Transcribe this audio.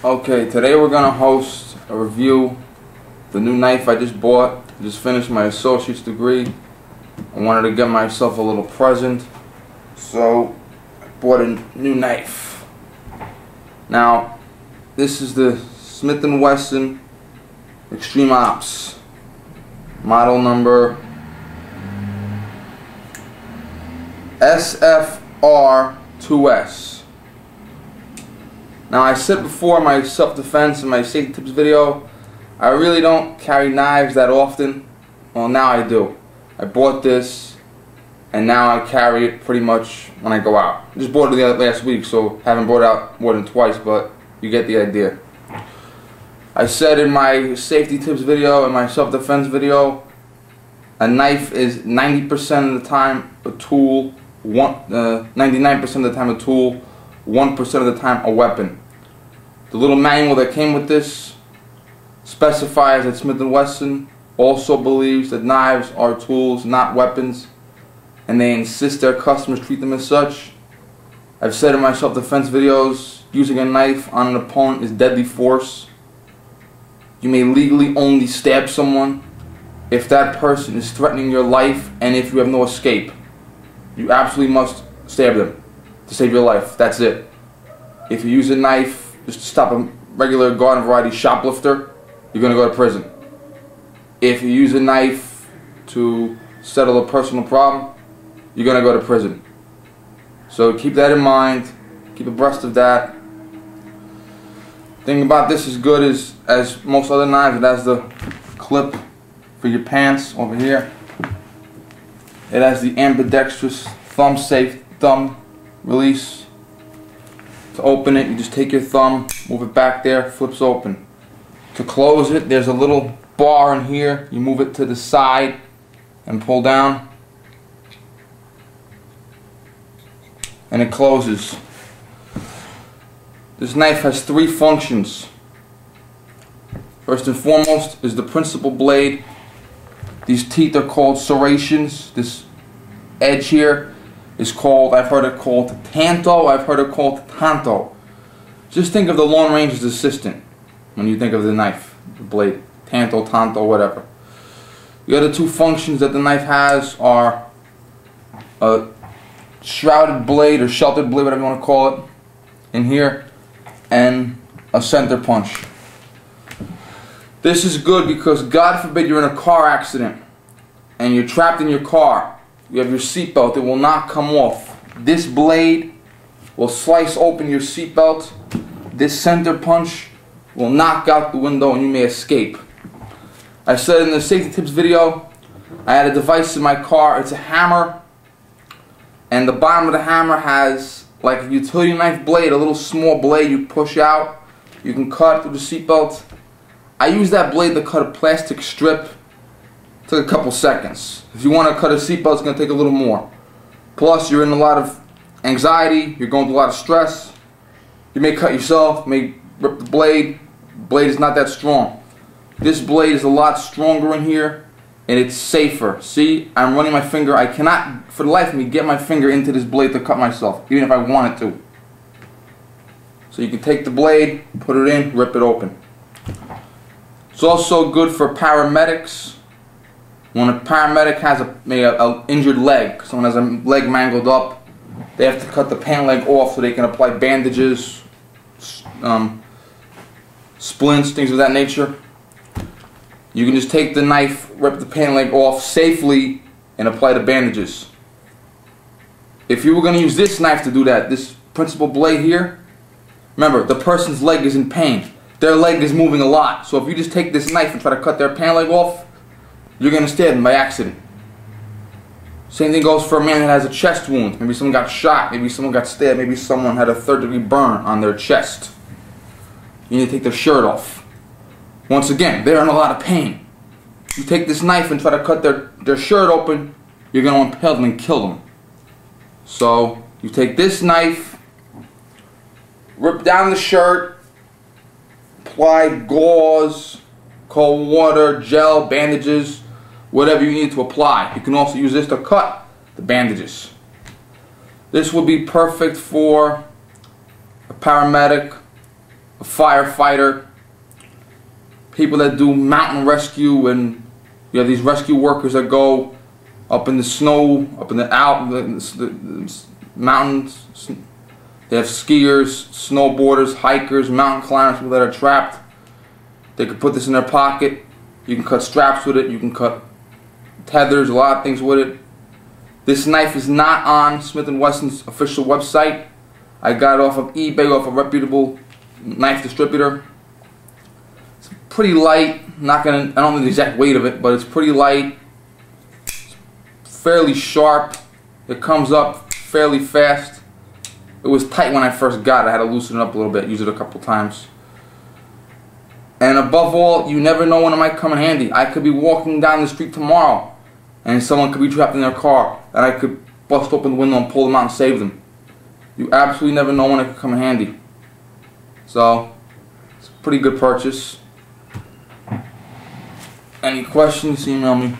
Okay, today we're gonna host a review of the new knife I just bought. I just finished my associate's degree. I wanted to get myself a little present, so I bought a new knife. Now, this is the S&W Extreme Ops, model number SFR2S. Now, I said before in my self-defense and my safety tips video, I really don't carry knives that often. Well, now I do. I bought this, and now I carry it pretty much when I go out. I just bought it last week, so haven't brought it out more than twice, but you get the idea. I said in my safety tips video and my self-defense video, a knife is 90% of the time a tool, 99% of the time a tool, 1% of the time a weapon. The little manual that came with this specifies that Smith & Wesson also believes that knives are tools, not weapons, and they insist their customers treat them as such. I've said in my self-defense videos, using a knife on an opponent is deadly force. You may legally only stab someone if that person is threatening your life and if you have no escape. You absolutely must stab them to save your life. That's it. If you use a knife just to stop a regular garden variety shoplifter, you're going to go to prison. If you use a knife to settle a personal problem, you're going to go to prison. So keep that in mind. Keep abreast of that. The thing about this is good is, as most other knives, it has the clip for your pants over here. It has the ambidextrous thumb-safe thumb release. To open it, you just take your thumb, move it back there, flips open. To close it, there's a little bar in here. You move it to the side and pull down, and it closes. This knife has three functions. First and foremost is the principal blade. These teeth are called serrations. This edge here is called, I've heard it called tanto, I've heard it called tanto. Just think of the Lone Ranger's assistant when you think of the knife, the blade, tanto, tanto, whatever. The other two functions that the knife has are a shrouded blade or sheltered blade, whatever you want to call it, in here, and a center punch. This is good because God forbid you're in a car accident and you're trapped in your car. You have your seatbelt, it will not come off. This blade will slice open your seatbelt. This center punch will knock out the window and you may escape. I said in the safety tips video, I had a device in my car. It's a hammer, and the bottom of the hammer has like a utility knife blade, a little small blade you push out. You can cut through the seatbelt. I use that blade to cut a plastic strip. Took a couple seconds. If you want to cut a seatbelt, it's going to take a little more. Plus, you're in a lot of anxiety. You're going through a lot of stress. You may cut yourself. May rip the blade. The blade is not that strong. This blade is a lot stronger in here, and it's safer. See, I'm running my finger. I cannot, for the life of me, get my finger into this blade to cut myself, even if I wanted to. So you can take the blade, put it in, rip it open. It's also good for paramedics. When a paramedic has an injured leg, someone has a leg mangled up, they have to cut the pant leg off so they can apply bandages, splints, things of that nature. You can just take the knife, rip the pant leg off safely, and apply the bandages. If you were going to use this knife to do that, this principal blade here, remember, the person's leg is in pain. Their leg is moving a lot. So if you just take this knife and try to cut their pant leg off, you're going to stab them by accident. Same thing goes for a man that has a chest wound. Maybe someone got shot. Maybe someone got stabbed. Maybe someone had a third-degree burn on their chest. You need to take their shirt off. Once again, they're in a lot of pain. You take this knife and try to cut their shirt open, you're going to impale them and kill them. So you take this knife, rip down the shirt, apply gauze, cold water, gel, bandages, whatever you need to apply. You can also use this to cut the bandages. This would be perfect for a paramedic, a firefighter, people that do mountain rescue, and you have these rescue workers that go up in the snow, up in the mountains. They have skiers, snowboarders, hikers, mountain climbers, people that are trapped. They could put this in their pocket. You can cut straps with it. You can cut tethers, a lot of things with it. This knife is not on Smith & Wesson's official website. I got it off of eBay, off a reputable knife distributor. It's pretty light. I don't know the exact weight of it, but it's pretty light. It's fairly sharp. It comes up fairly fast. It was tight when I first got it. I had to loosen it up a little bit, use it a couple times. And above all, you never know when it might come in handy. I could be walking down the street tomorrow and someone could be trapped in their car, and I could bust open the window and pull them out and save them. You absolutely never know when it could come in handy. So, it's a pretty good purchase. Any questions, email me.